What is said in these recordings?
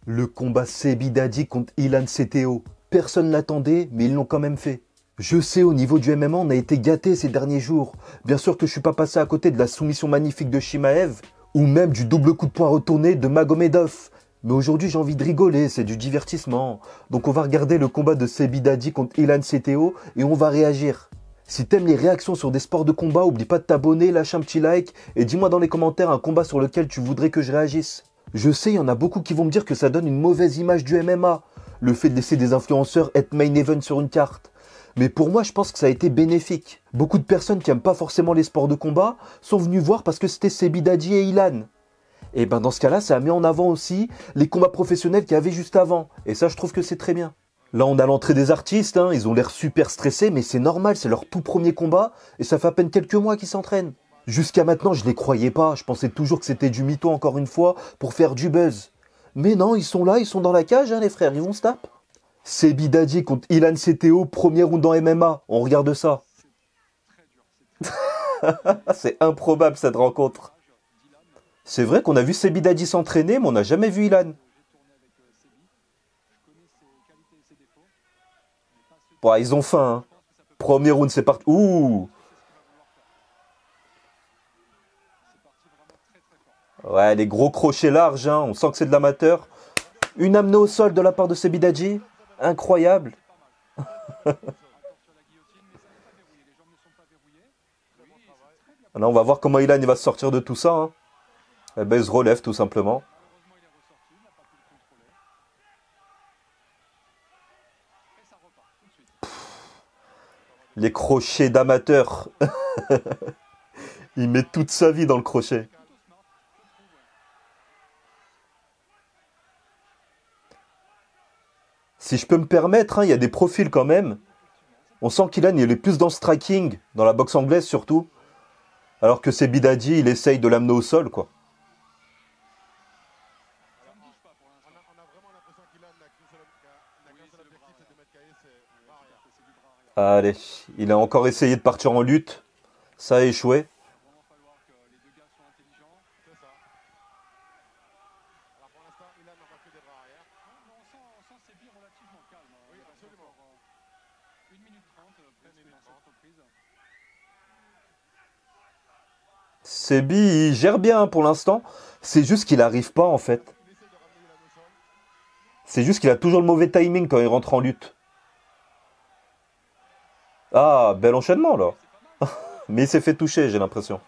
Le combat Sebidadi contre Ilan CTO. Personne l'attendait, mais ils l'ont quand même fait. Je sais, au niveau du MMA, on a été gâtés ces derniers jours. Bien sûr que je suis pas passé à côté de la soumission magnifique de Shimaev, ou même du double coup de poing retourné de Magomedov. Mais aujourd'hui, j'ai envie de rigoler, c'est du divertissement. Donc on va regarder le combat de Sebidadi contre Ilan CTO et on va réagir. Si t'aimes les réactions sur des sports de combat, oublie pas de t'abonner, lâche un petit like et dis-moi dans les commentaires un combat sur lequel tu voudrais que je réagisse. Je sais, il y en a beaucoup qui vont me dire que ça donne une mauvaise image du MMA, le fait de laisser des influenceurs être main event sur une carte. Mais pour moi, je pense que ça a été bénéfique. Beaucoup de personnes qui n'aiment pas forcément les sports de combat sont venues voir parce que c'était Sebidadi et Ilan. Et ben dans ce cas-là, ça a mis en avant aussi les combats professionnels qu'il y avait juste avant. Et ça, je trouve que c'est très bien. Là, on a l'entrée des artistes, hein, ils ont l'air super stressés, mais c'est normal, c'est leur tout premier combat, et ça fait à peine quelques mois qu'ils s'entraînent. Jusqu'à maintenant, je les croyais pas, je pensais toujours que c'était du mytho encore une fois, pour faire du buzz. Mais non, ils sont là, ils sont dans la cage, hein, les frères, ils vont se taper. Sebidadi contre Ilan CTO, premier round en MMA, on regarde ça. C'est improbable cette rencontre. C'est vrai qu'on a vu Sebidadi s'entraîner, mais on n'a jamais vu Ilan. Bon, ils ont faim, hein. Premier round, c'est parti. Ouh! Ouais, les gros crochets larges, hein. On sent que c'est de l'amateur. Une amenée au sol de la part de Sebidadi. Incroyable. Là, on va voir comment Ilan il va se sortir de tout ça, hein. Eh ben, il se relève tout simplement. Les crochets d'amateur. Il met toute sa vie dans le crochet. Si je peux me permettre, hein, il y a des profils quand même. On sent qu'Ilan il est plus dans le striking, dans la boxe anglaise surtout. Alors que Sebidadi, il essaye de l'amener au sol, quoi. Allez, il a encore essayé de partir en lutte. Ça a échoué. Sebi, il gère bien pour l'instant. C'est juste qu'il n'arrive pas, en fait. C'est juste qu'il a toujours le mauvais timing quand il rentre en lutte. Ah, bel enchaînement, là. Mais il s'est fait toucher, j'ai l'impression.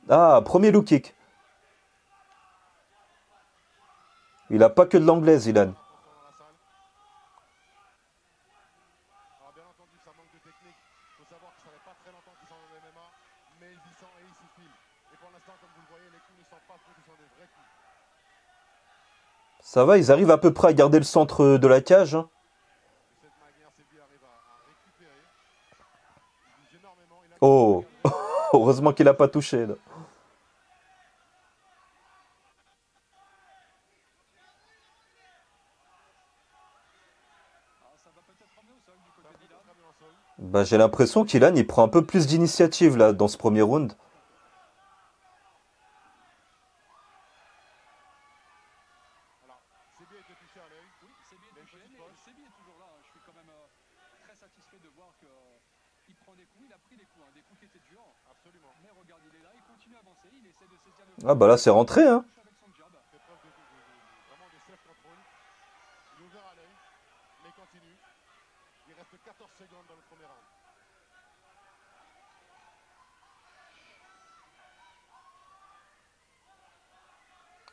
Ah, premier low kick. Il a pas que de l'anglaise, Ilan. Ça va, ils arrivent à peu près à garder le centre de la cage, hein. Oh, heureusement qu'il a pas touché, là. Bah, j'ai l'impression qu'Ilan il prend un peu plus d'initiative là dans ce premier round. Ah bah là c'est rentré, hein.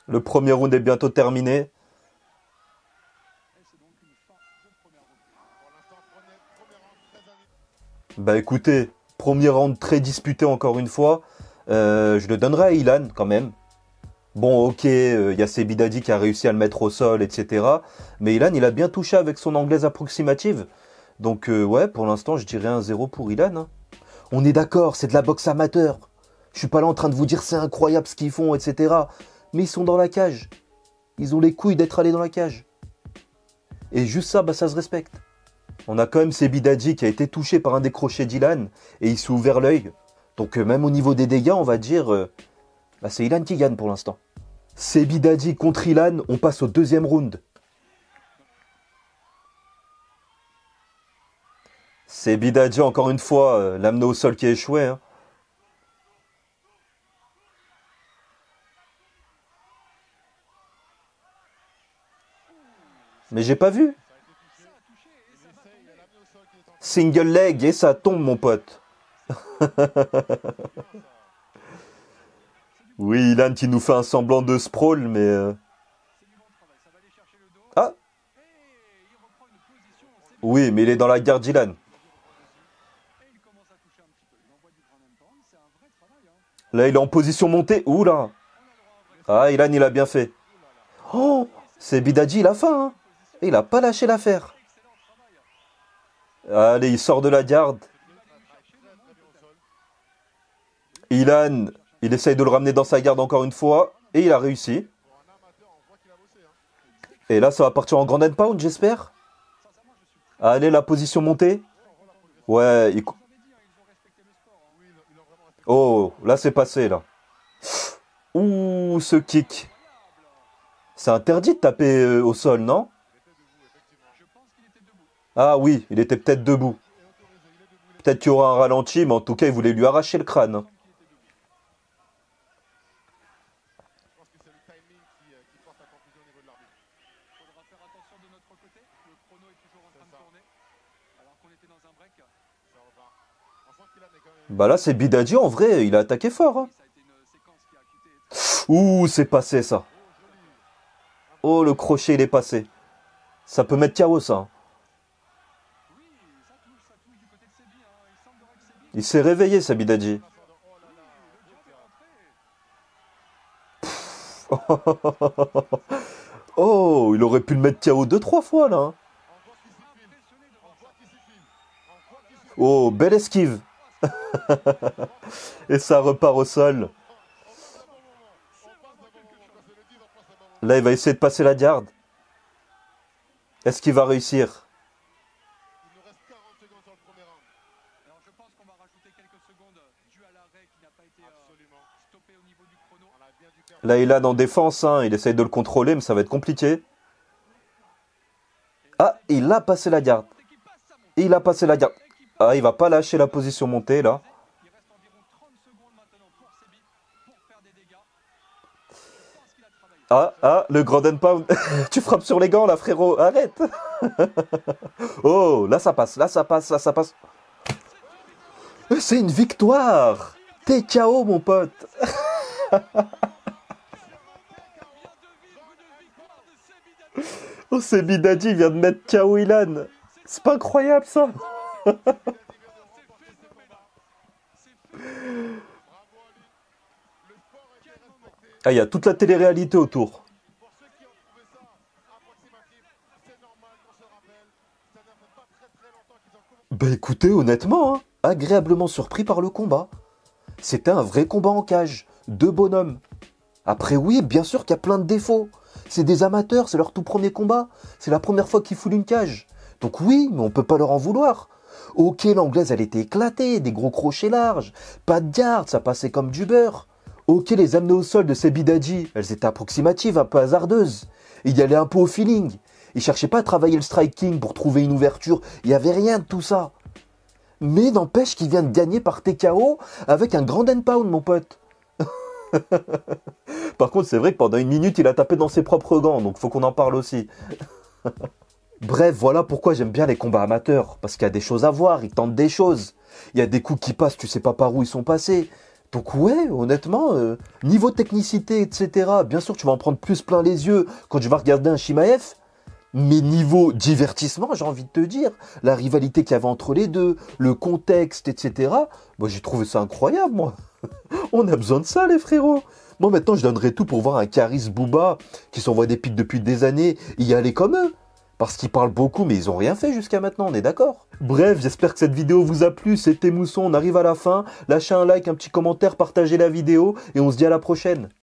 Le premier round est bientôt terminé. Bah écoutez, premier round très disputé encore une fois. Je le donnerai à Ilan quand même. Bon, ok, y a Sebidadi qui a réussi à le mettre au sol, etc. Mais Ilan, il a bien touché avec son anglaise approximative. Donc ouais, pour l'instant, je dirais un 0 pour Ilan, hein. On est d'accord, c'est de la boxe amateur. Je suis pas là en train de vous dire c'est incroyable ce qu'ils font, etc. Mais ils sont dans la cage. Ils ont les couilles d'être allés dans la cage. Et juste ça, bah ça se respecte. On a quand même Sebidadi qui a été touché par un des crochets d'Ilan et il s'est ouvert l'œil. Donc même au niveau des dégâts, on va dire, Bah, c'est Ilan qui gagne pour l'instant. C'est Bidadi contre Ilan, on passe au deuxième round. C'est Bidadi encore une fois, l'amener au sol qui a échoué. Hein. Mais j'ai pas vu. Single leg et ça tombe mon pote. Oui, Ilan qui nous fait un semblant de sprawl, mais... Ah. Oui, mais il est dans la garde Ilan. Là, il est en position montée. Ouh là. Ah, Ilan, il a bien fait. Oh, c'est Bidadi, il a faim. Hein. Il a pas lâché l'affaire. Allez, il sort de la garde. Ilan, il essaye de le ramener dans sa garde encore une fois. Et il a réussi. Et là, ça va partir en grand and pound, j'espère. Allez, la position montée. Ouais, il... Oh, là, c'est passé, là. Ouh, ce kick. C'est interdit de taper au sol, non? Ah oui, il était peut-être debout. Peut-être qu'il y aura un ralenti, mais en tout cas, il voulait lui arracher le crâne. Hein. Bah là, c'est Bidadi, en vrai, il a attaqué fort. Hein. Ouh, c'est passé, ça. Oh, le crochet, il est passé. Ça peut mettre KO, ça. Il s'est réveillé, ça, Bidadi. Oh, il aurait pu le mettre KO 2-3 fois, là. Hein. Oh, belle esquive. Et ça repart au sol. Là, il va essayer de passer la garde. Est-ce qu'il va réussir? Là, il est en défense. Hein. Il essaye de le contrôler, mais ça va être compliqué. Ah, il a passé la garde. Il a passé la garde. Ah, il va pas lâcher la position montée, là. Ah, le grand and pound. Tu frappes sur les gants, là, frérot. Arrête. Oh, là, ça passe, là, ça passe, là, ça passe. C'est une victoire. T'es KO, mon pote. Oh, c'est Bidadi, il vient de mettre KO Ilan. C'est pas incroyable, ça. Ah, il y a toute la télé-réalité autour. Bah écoutez, honnêtement, hein, agréablement surpris par le combat. C'était un vrai combat en cage, deux bonhommes. Après oui, bien sûr qu'il y a plein de défauts. C'est des amateurs, c'est leur tout premier combat. C'est la première fois qu'ils foulent une cage. Donc oui, mais on peut pas leur en vouloir. Ok, l'anglaise, elle était éclatée, des gros crochets larges. Pas de garde, ça passait comme du beurre. Ok, les amener au sol de ces Bidadi, elles étaient approximatives, un peu hasardeuses. Il y allait un peu au feeling. Il cherchait pas à travailler le striking pour trouver une ouverture. Il n'y avait rien de tout ça. Mais n'empêche qu'il vient de gagner par TKO avec un grand end pound, mon pote. Par contre, c'est vrai que pendant une minute, il a tapé dans ses propres gants, donc faut qu'on en parle aussi. Bref, voilà pourquoi j'aime bien les combats amateurs. Parce qu'il y a des choses à voir, ils tentent des choses. Il y a des coups qui passent, tu sais pas par où ils sont passés. Donc ouais, honnêtement, niveau technicité, etc., bien sûr tu vas en prendre plus plein les yeux quand tu vas regarder un Chimaev. Mais niveau divertissement, j'ai envie de te dire, la rivalité qu'il y avait entre les deux, le contexte, etc., moi j'ai trouvé ça incroyable, moi. On a besoin de ça, les frérots. Moi maintenant, je donnerais tout pour voir un Caris Booba qui s'envoie des pics depuis des années, y aller comme eux. Parce qu'ils parlent beaucoup, mais ils ont rien fait jusqu'à maintenant, on est d'accord? Bref, j'espère que cette vidéo vous a plu, c'était Mousson, on arrive à la fin. Lâchez un like, un petit commentaire, partagez la vidéo, et on se dit à la prochaine.